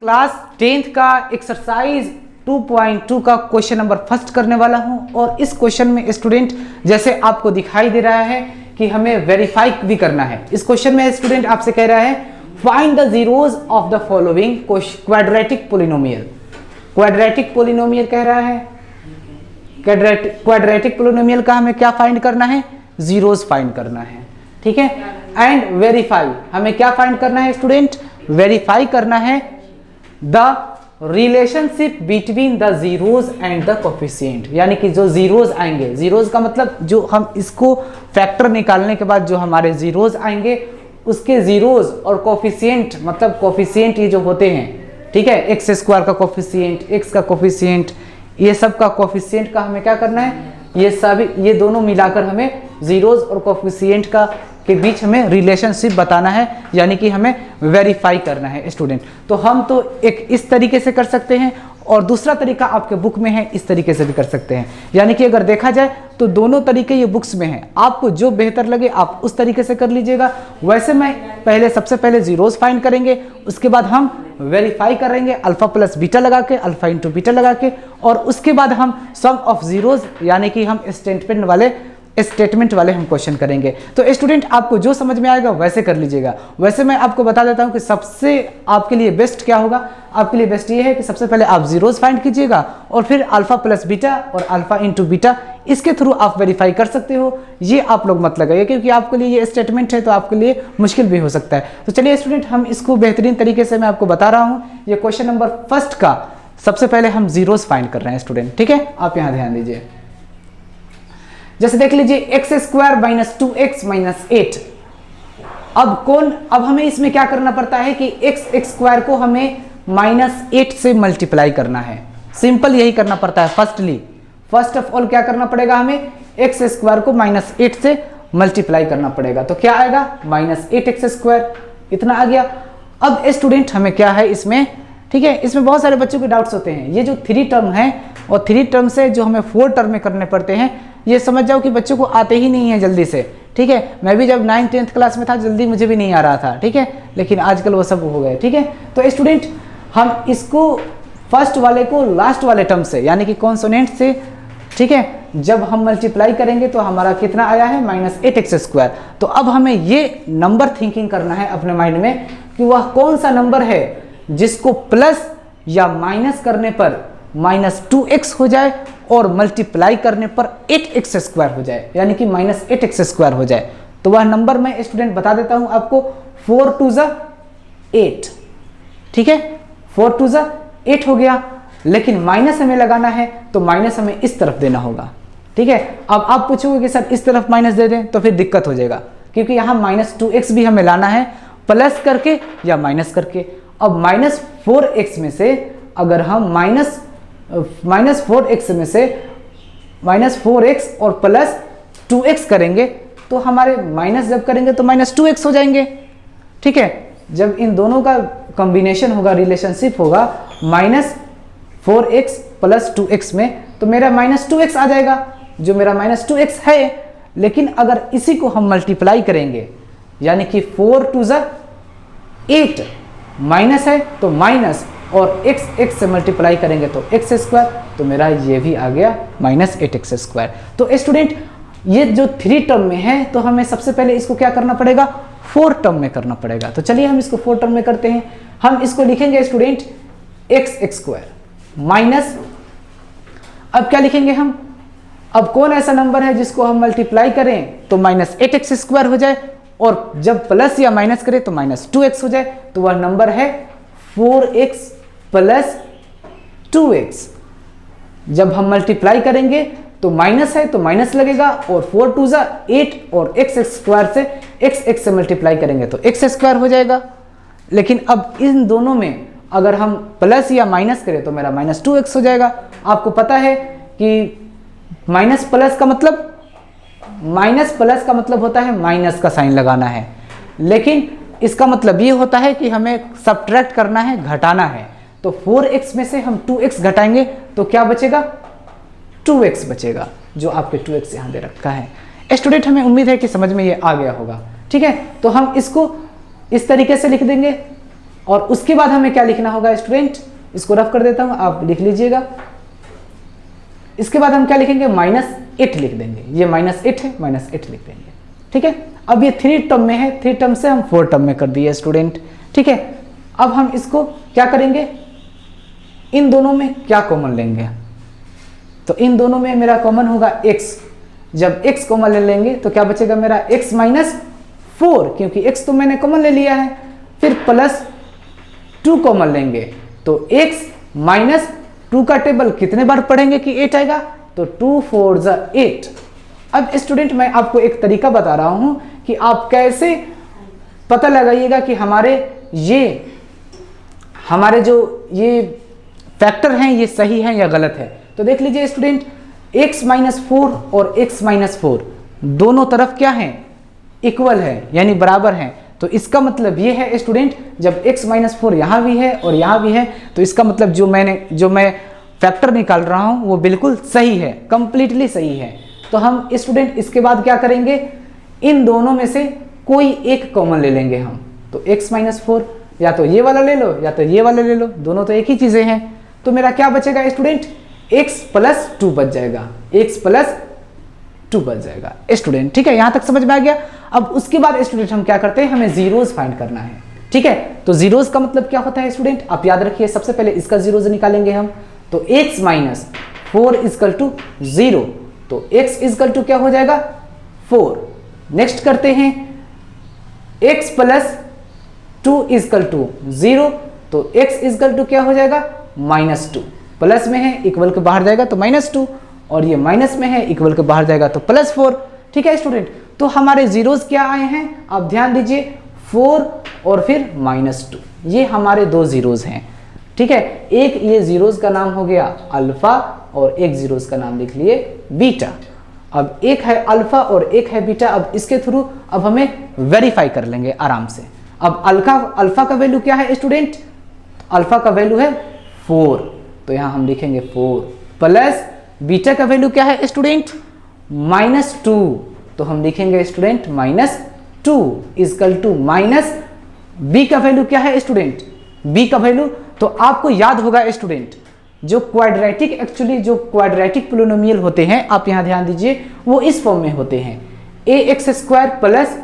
Class 10th का exercise 2.2 का question number first करने वाला हूं। और इस क्वेश्चन में स्टूडेंट जैसे आपको दिखाई दे रहा है कि हमें वेरीफाई भी करना है। इस क्वेश्चन में स्टूडेंट आपसे कह रहा है find the zeros of the following quadratic polynomial. Quadratic polynomial कह रहा है, क्वाड्रेटिक पोलिनोमियल का हमें क्या फाइंड करना है, जीरोज फाइंड करना है। ठीक है, एंड वेरीफाई, हमें क्या फाइंड करना है स्टूडेंट, वेरीफाई करना है the relationship between the zeros and the coefficient. यानी कि जो जीरोज आएंगे, जीरोज का मतलब जो हम इसको फैक्टर निकालने के बाद जो हमारे जीरोज आएंगे उसके जीरोज और कोफिशिएंट, मतलब कोफिशिएंट ये जो होते हैं, ठीक है, एक्स स्क्वायर का कोफिशिएंट, एक्स का कोफिशिएंट, ये सब का कोफिशिएंट का हमें क्या करना है, ये सभी ये दोनों मिलाकर हमें जीरोज और कोफिशिएंट का के बीच हमें रिलेशनशिप बताना है, यानी कि हमें वेरीफाई करना है स्टूडेंट। तो हम तो एक इस तरीके से कर सकते हैं और दूसरा तरीका आपके बुक में है, इस तरीके से भी कर सकते हैं। यानी कि अगर देखा जाए तो दोनों तरीके ये बुक्स में हैं, आपको जो बेहतर लगे आप उस तरीके से कर लीजिएगा। वैसे मैं सबसे पहले जीरोज फाइंड करेंगे, उसके बाद हम वेरीफाई करेंगे अल्फा प्लस बीटा लगा के, अल्फा इंटू बीटा लगा के, और उसके बाद हम सम ऑफ जीरोज यानी कि हम स्टेटमेंट वाले हम क्वेश्चन करेंगे। तो स्टूडेंट आपको जो समझ में आएगा वैसे कर लीजिएगा। वैसे मैं आपको बता देता हूं कि सबसे आपके लिए बेस्ट क्या होगा, आपके लिए बेस्ट ये है कि सबसे पहले आप जीरोज फाइंड कीजिएगा और फिर अल्फा प्लस बीटा और अल्फा इंटू बीटा, इसके थ्रू आप वेरीफाई कर सकते हो। ये आप लोग मत लगाइए क्योंकि आपके लिए ये स्टेटमेंट है तो आपके लिए मुश्किल भी हो सकता है। तो चलिए स्टूडेंट हम इसको बेहतरीन तरीके से मैं आपको बता रहा हूँ। ये क्वेश्चन नंबर फर्स्ट का सबसे पहले हम जीरोज फाइंड कर रहे हैं स्टूडेंट। ठीक है, आप यहाँ ध्यान दीजिए। जैसे देख लीजिए x square minus 2x minus 8। अब हमें इसमें क्या करना पड़ता है कि एक्स स्क्वायर को हमें माइनस 8 से मल्टीप्लाई करना है। सिंपल यही करना पड़ता है। फर्स्ट ऑफ ऑल क्या करना पड़ेगा, हमें एक्स स्क्वायर को माइनस 8 से मल्टीप्लाई करना पड़ेगा। तो क्या आएगा, माइनस 8x स्क्वायर, इतना आ गया। अब स्टूडेंट हमें क्या है इसमें, ठीक है, इसमें बहुत सारे बच्चों के डाउट्स होते हैं। ये जो 3 टर्म है और 3 टर्म से जो हमें 4 टर्म में करने पड़ते हैं, ये समझ जाओ कि बच्चों को आते ही नहीं है जल्दी से। ठीक है, मैं भी जब 9th 10th क्लास में था जल्दी मुझे भी नहीं आ रहा था। ठीक है, लेकिन आजकल वो सब हो गए। ठीक है, तो स्टूडेंट हम इसको फर्स्ट वाले को लास्ट वाले टर्म से यानी कि कॉन्सोनेंट से, ठीक है, जब हम मल्टीप्लाई करेंगे तो हमारा कितना आया है, माइनस 8x स्क्वायर। तो अब हमें ये नंबर थिंकिंग करना है अपने माइंड में कि वह कौन सा नंबर है जिसको प्लस या माइनस करने पर माइनस 2x हो जाए और मल्टीप्लाई करने पर 8x स्क्वायर हो जाए, यानी कि माइनस 8x स्क्वायर हो जाए। तो वह नंबर मैं स्टूडेंट बता देता हूं आपको, 4 2 8। ठीक है, 4 2 8 हो गया, लेकिन माइनस हमें लगाना है तो माइनस हमें इस तरफ देना होगा। ठीक है, अब आप पूछोगे कि सर इस तरफ माइनस दे दें, तो फिर दिक्कत हो जाएगा क्योंकि यहां माइनस 2x भी हमें लाना है, प्लस करके या माइनस करके। अब माइनस 4x में से अगर हम माइनस 4x में से माइनस 4x और प्लस 2x करेंगे तो हमारे माइनस जब करेंगे तो माइनस 2x हो जाएंगे। ठीक है, जब इन दोनों का कॉम्बिनेशन होगा, रिलेशनशिप होगा माइनस 4x प्लस 2x में, तो मेरा माइनस 2x आ जाएगा, जो मेरा माइनस 2x है। लेकिन अगर इसी को हम मल्टीप्लाई करेंगे, यानी कि 4 2 8 माइनस है तो माइनस, और x से मल्टीप्लाई करेंगे तो x स्क्वायर, तो मेरा ये भी आ गया माइनस 8x स्क्वायर। तो स्टूडेंट ये जो 3 टर्म में है तो हमें सबसे पहले इसको क्या करना पड़ेगा, 4 टर्म में करना पड़ेगा। तो चलिए हम इसको 4 टर्म में करते हैं। हम इसको लिखेंगे स्टूडेंट x स्क्वायर माइनस, अब क्या लिखेंगे हम, अब कौन ऐसा नंबर है जिसको हम मल्टीप्लाई करें तो माइनस 8x स्क्वायर हो जाए और जब प्लस या माइनस करें तो माइनस 2x हो जाए। तो वह नंबर है 4x प्लस 2x। जब हम मल्टीप्लाई करेंगे तो माइनस है तो माइनस लगेगा, और 4 2 8 और x स्क्वायर से x से मल्टीप्लाई करेंगे तो x स्क्वायर हो जाएगा। लेकिन अब इन दोनों में अगर हम प्लस या माइनस करें तो मेरा माइनस 2x हो जाएगा। आपको पता है कि माइनस प्लस का मतलब होता है माइनस का साइन लगाना है, लेकिन इसका मतलब ये होता है कि हमें सब्ट्रैक्ट करना है, घटाना है। तो 4x में से हम 2x घटाएंगे तो क्या बचेगा, 2x बचेगा, जो आपके 2x यहाँ दे रखा है। स्टूडेंट हमें उम्मीद है कि समझ में ये आ गया होगा। ठीक है, तो हम इसको इस तरीके से लिख देंगे और उसके बाद हमें क्या लिखना होगा स्टूडेंट, इसको रफ कर देता हूं, आप लिख लीजिएगा। इसके बाद हम क्या लिखेंगे, -8 लिख देंगे। ये -8 है, -8 लिख देंगे। ठीक है, अब ये 3 टर्म में है, 3 टर्म से हम 4 टर्म में कर दिए स्टूडेंट। ठीक है, अब हम इसको क्या करेंगे, इन दोनों में क्या कॉमन लेंगे, तो इन दोनों में मेरा कॉमन होगा x। जब x कॉमन ले लेंगे तो क्या बचेगा मेरा x - 4, क्योंकि x तो मैंने कॉमन ले लिया है। फिर +2 कॉमन लेंगे तो x - 2 का टेबल कितने बार पढ़ेंगे कि 8 आएगा, तो 2 4 = 8। अब स्टूडेंट मैं आपको एक तरीका बता रहा हूं कि आप कैसे पता लगाइएगा कि हमारे जो ये फैक्टर हैं ये सही है या गलत है। तो देख लीजिए स्टूडेंट, x - 4 और x - 4 दोनों तरफ क्या है, इक्वल है, यानी बराबर है। तो इसका मतलब ये है स्टूडेंट, जब x - 4 यहाँ भी है और यहाँ भी है, तो इसका मतलब जो मैं फैक्टर निकाल रहा हूँ वो बिल्कुल सही है, कंप्लीटली सही है। तो हम स्टूडेंट इसके बाद क्या करेंगे, इन दोनों में से कोई एक कॉमन ले लेंगे हम। तो x - 4 या तो ये वाला ले लो या तो ये वाला ले लो, दोनों तो एक ही चीज़ें हैं। तो मेरा क्या बचेगा स्टूडेंट, x + 2 बच जाएगा, x + 2 बच जाएगा स्टूडेंट। ठीक है, यहाँ तक समझ में आ गया। अब उसके बाद स्टूडेंट हम क्या करते हैं, हमें जीरोज फाइंड करना है। ठीक है, तो जीरोज का मतलब क्या होता है स्टूडेंट, आप याद रखिए, सबसे पहले इसका जीरोज निकालेंगे हम। तो x - 4 = 0, तो x = क्या हो जाएगा 4। नेक्स्ट करते हैं, x + 2 = 0, तो x = क्या हो जाएगा -2। प्लस में है, इक्वल के बाहर जाएगा तो -2, और ये माइनस में है, इक्वल के बाहर जाएगा तो +4। ठीक है स्टूडेंट, तो हमारे जीरोज क्या आए हैं, आप ध्यान दीजिए, 4 और फिर -2, ये हमारे 2 जीरोज हैं। ठीक है, एक ये जीरोज का नाम हो गया अल्फा और एक जीरोज का नाम लिख लिए बीटा। अब एक है अल्फा और एक है बीटा, अब इसके थ्रू अब हमें वेरीफाई कर लेंगे आराम से। अब अल्फा का वैल्यू क्या है स्टूडेंट, अल्फा का वैल्यू है 4, तो यहां हम लिखेंगे 4, प्लस बीटा का वैल्यू क्या है स्टूडेंट -2, तो हम लिखेंगे स्टूडेंट -2 = माइनस बी का वैल्यू क्या है स्टूडेंट, बी का वैल्यू तो आपको याद होगा स्टूडेंट, जो क्वाड्रेटिक पोलिनोमियल होते हैं, आप यहां ध्यान दीजिए, वो इस फॉर्म में होते हैं, ax² +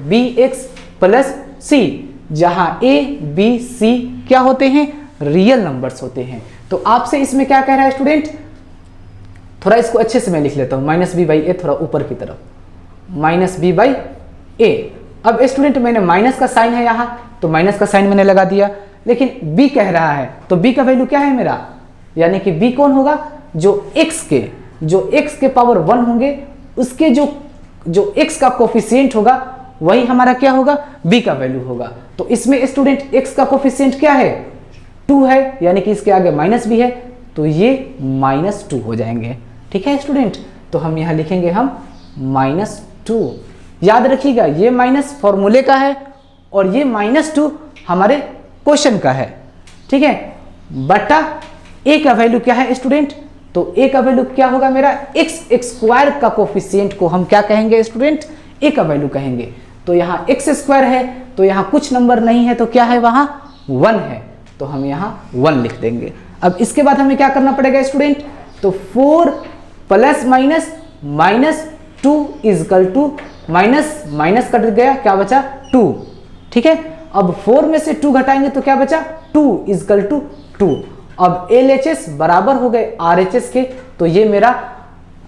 bx + c, जहां a b c क्या होते हैं, रियल नंबर्स होते हैं। तो आपसे इसमें क्या कह रहा है स्टूडेंट, थोड़ा इसको अच्छे से मैं लिख लेता हूं, -b/a थोड़ा ऊपर की तरफ, -b/a। अब स्टूडेंट मैंने माइनस का साइन है यहां, तो माइनस का साइन मैंने लगा दिया, लेकिन b कह रहा है, तो b का वैल्यू क्या है मेरा, यानी कि b कौन होगा, जो x के पावर 1 होंगे, उसके जो x का कोफिशिएंट होगा वही हमारा क्या होगा, b का वैल्यू होगा। तो इसमें स्टूडेंट x का कोफिशिएंट क्या है, 2 है, यानी कि इसके आगे माइनस भी है, तो ये -2 हो जाएंगे। ठीक है स्टूडेंट, तो हम यहां लिखेंगे हम -2। याद रखिएगा, ये माइनस फॉर्मूले का है और ये -2 हमारे क्वेश्चन का है। ठीक है, बटा a का वैल्यू क्या है स्टूडेंट, तो a का वैल्यू क्या होगा मेरा, x² का कोफिशिएंट को हम क्या कहेंगे स्टूडेंट, a का वैल्यू कहेंगे। तो यहाँ x² है, तो यहाँ कुछ नंबर नहीं है, तो क्या है वहां 1 है, तो हम यहाँ 1 लिख देंगे। अब इसके बाद हमें क्या करना पड़ेगा स्टूडेंट, तो 4 ± -2 माइनस कट गया, क्या बचा 2। ठीक है, अब 4 में से 2 घटाएंगे तो क्या बचा 2 = 2। अब LHS बराबर हो गए RHS के, तो ये मेरा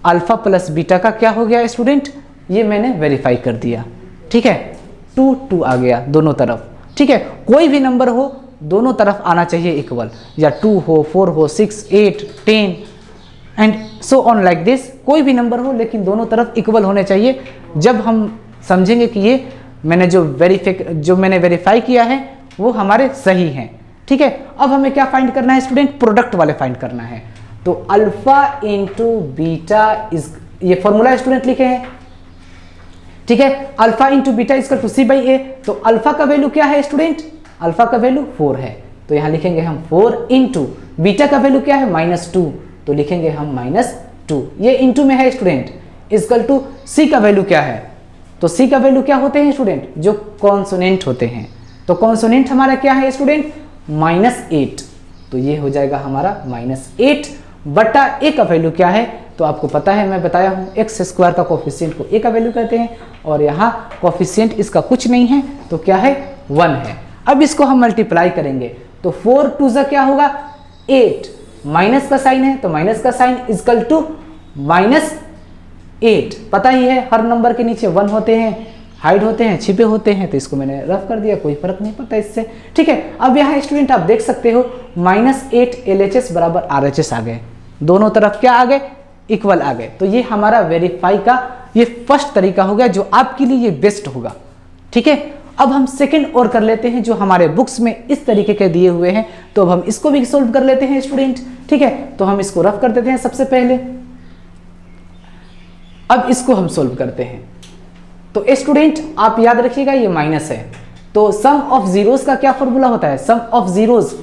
अल्फा प्लस बीटा का क्या हो गया स्टूडेंट, ये मैंने वेरीफाई कर दिया। ठीक है, 2 आ गया दोनों तरफ। ठीक है, कोई भी नंबर हो दोनों तरफ आना चाहिए इक्वल, या 2 हो, 4 हो, 6, 8, 10 and so on like this, कोई भी नंबर हो लेकिन दोनों तरफ इक्वल होने चाहिए। जब हम समझेंगे कि ये जो मैंने वेरीफाई किया है वो हमारे सही हैं। ठीक है, अब हमें क्या फाइंड करना है स्टूडेंट, प्रोडक्ट वाले फाइंड करना है। तो अल्फा × बीटा इज, ये फॉर्मूला स्टूडेंट लिखे हैं। ठीक है, अल्फा × बीटा = c/a, तो अल्फा का वैल्यू क्या है स्टूडेंट, अल्फा का वैल्यू 4 है, तो यहां लिखेंगे हम 4 × बीटा का वैल्यू क्या है -2, तो लिखेंगे हम -2, ये इंटू में है स्टूडेंट, = c का वैल्यू क्या है, तो c का वैल्यू क्या होते हैं स्टूडेंट, जो कॉन्सोनेंट होते हैं। तो कॉन्सोनेंट हमारा क्या है स्टूडेंट, -8। तो ये हो जाएगा हमारा -8 बटा a का वैल्यू क्या है, तो आपको पता है, मैं बताया हूँ एक्स स्क्वायर का कोफिशिएंट को a का वैल्यू कहते हैं, और यहाँ कोफिशिएंट इसका कुछ नहीं है, तो क्या है 1 है। अब इसको हम मल्टीप्लाई करेंगे तो 4 2 जा क्या होगा 8, माइनस का साइन है तो माइनस का साइन इक्वल टू -8। पता ही है हर नंबर के नीचे 1 होते हैं, हाइड होते हैं, छिपे होते हैं, तो इसको मैंने रफ कर दिया, कोई फर्क नहीं पड़ता इससे, ठीक है। अब यहाँ स्टूडेंट आप देख सकते हो -8 LHS बराबर RHS आ गए, दोनों तरफ क्या आ गए, इक्वल आ गए। तो ये हमारा वेरीफाई का ये फर्स्ट तरीका हो गया जो आपके लिए ये बेस्ट होगा, ठीक है। अब हम सेकंड और कर लेते हैं जो हमारे बुक्स में इस तरीके के दिए हुए हैं, तो अब हम इसको भी सोल्व कर लेते हैं स्टूडेंट, ठीक है। तो हम इसको रफ कर देते हैं सबसे पहले, अब इसको हम सोल्व करते हैं। तो स्टूडेंट आप याद रखिएगा ये माइनस है, तो सम ऑफ जीरोस का क्या फॉर्मूला होता है, सम ऑफ जीरोस,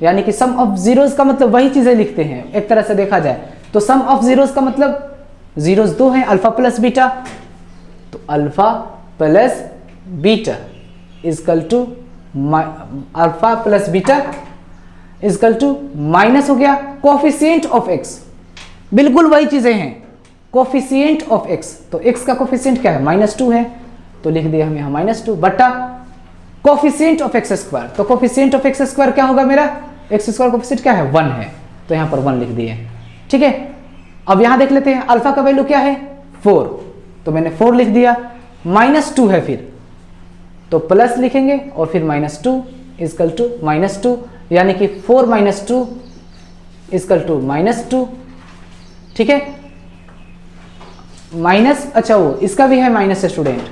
यानी कि सम ऑफ जीरोस का मतलब वही चीजें लिखते हैं एक तरह से देखा जाए तो सम ऑफ जीरोस का मतलब जीरोस 2 हैं, अल्फा प्लस बीटा, तो alpha plus beta is equal to alpha plus beta is equal to minus हो गया कोफिशिएंट ऑफ एक्स, बिल्कुल वही चीजें हैं, कोफिशिएंट ऑफ एक्स, तो एक्स का कोफिशिएंट क्या है -2 है, तो लिख दिया हम यहाँ -2 बटा कोफिशिएंट ऑफ एक्स स्क्वायर, तो कोफिशिएंट ऑफ एक्स स्क्वायर क्या होगा मेरा, एक्स स्क्वायर कोफिशिएंट क्या है 1 है, तो यहाँ पर 1 लिख दिए, ठीक है। अब यहाँ देख लेते हैं अल्फा का वैल्यू क्या है 4, तो मैंने 4 लिख दिया, -2 है फिर तो प्लस लिखेंगे और फिर -2 इजकल टू -2, यानी कि 4 - 2 इजकल टू -2, ठीक है। माइनस, अच्छा वो इसका भी है minus student,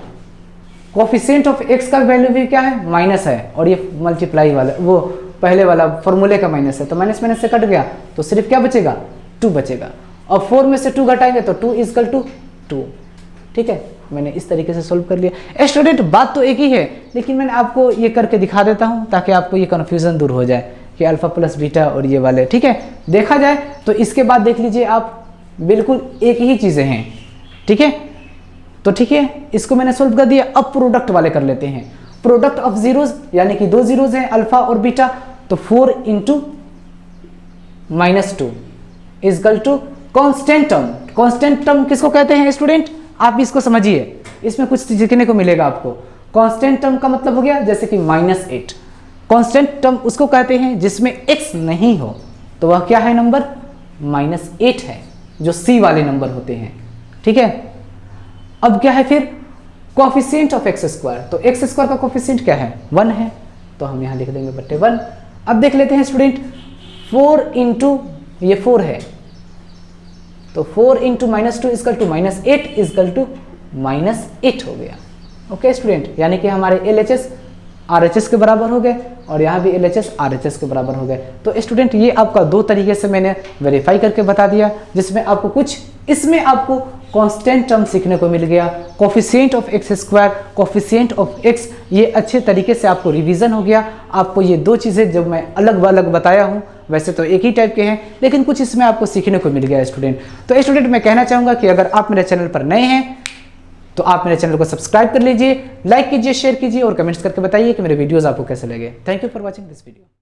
coefficient of x का वैल्यू भी क्या है माइनस है, और ये मल्टीप्लाई वाला वो पहले वाला फॉर्मूले का माइनस है, तो माइनस माइनस से कट गया तो सिर्फ क्या बचेगा 2 बचेगा, और 4 में से 2 घटाएंगे तो 2 इजकल टू 2, ठीक है। मैंने इस तरीके से सोल्व कर लिया स्टूडेंट, बात तो एक ही है लेकिन मैंने आपको ये करके दिखा देता हूँ ताकि आपको ये कन्फ्यूजन दूर हो जाए कि अल्फा प्लस बीटा और ये वाले, ठीक है। देखा जाए तो इसके बाद देख लीजिए आप बिल्कुल एक ही चीज़ें हैं, ठीक है। तो ठीक है, इसको मैंने सोल्व कर दिया। अब प्रोडक्ट वाले कर लेते हैं, प्रोडक्ट ऑफ जीरोज, यानी कि 2 जीरोज हैं अल्फा और बीटा, तो 4 × -2 is equal to constant term. Constant term किसको कहते हैं स्टूडेंट, आप इसको समझिए, इसमें कुछ सीखने को मिलेगा आपको। कांस्टेंट टर्म का मतलब हो गया जैसे कि -8, कांस्टेंट टर्म उसको कहते हैं जिसमें x नहीं हो, तो वह क्या है नंबर -8 है, जो c वाले नंबर होते हैं, ठीक है। अब क्या है फिर कोफिशिएंट ऑफ एक्स स्क्वायर, तो एक्स स्क्वायर का कोफिशिएंट क्या है 1 है, तो हम यहाँ लिख देंगे बट्टे 1। अब देख लेते हैं स्टूडेंट 4 × ये 4 है, तो 4 × -2 इजकल टू -8 इजकल टू -8 हो गया, ओके स्टूडेंट। यानी कि हमारे LHS RHS के बराबर हो गए और यहाँ भी LHS RHS के बराबर हो गए। तो स्टूडेंट ये आपका 2 तरीके से मैंने वेरीफाई करके बता दिया, जिसमें आपको कुछ इसमें आपको कांस्टेंट टर्म सीखने को मिल गया, coefficient of x square, coefficient of x, ये अच्छे तरीके से आपको रिवीजन हो गया। आपको ये 2 चीज़ें जब मैं अलग अलग बताया हूँ, वैसे तो एक ही टाइप के हैं लेकिन कुछ इसमें आपको सीखने को मिल गया स्टूडेंट। तो स्टूडेंट मैं कहना चाहूँगा कि अगर आप मेरे चैनल पर नए हैं तो आप मेरे चैनल को सब्सक्राइब कर लीजिए, लाइक कीजिए, शेयर कीजिए और कमेंट्स करके बताइए कि मेरे वीडियोस आपको कैसे लगे। Thank you for watching this video.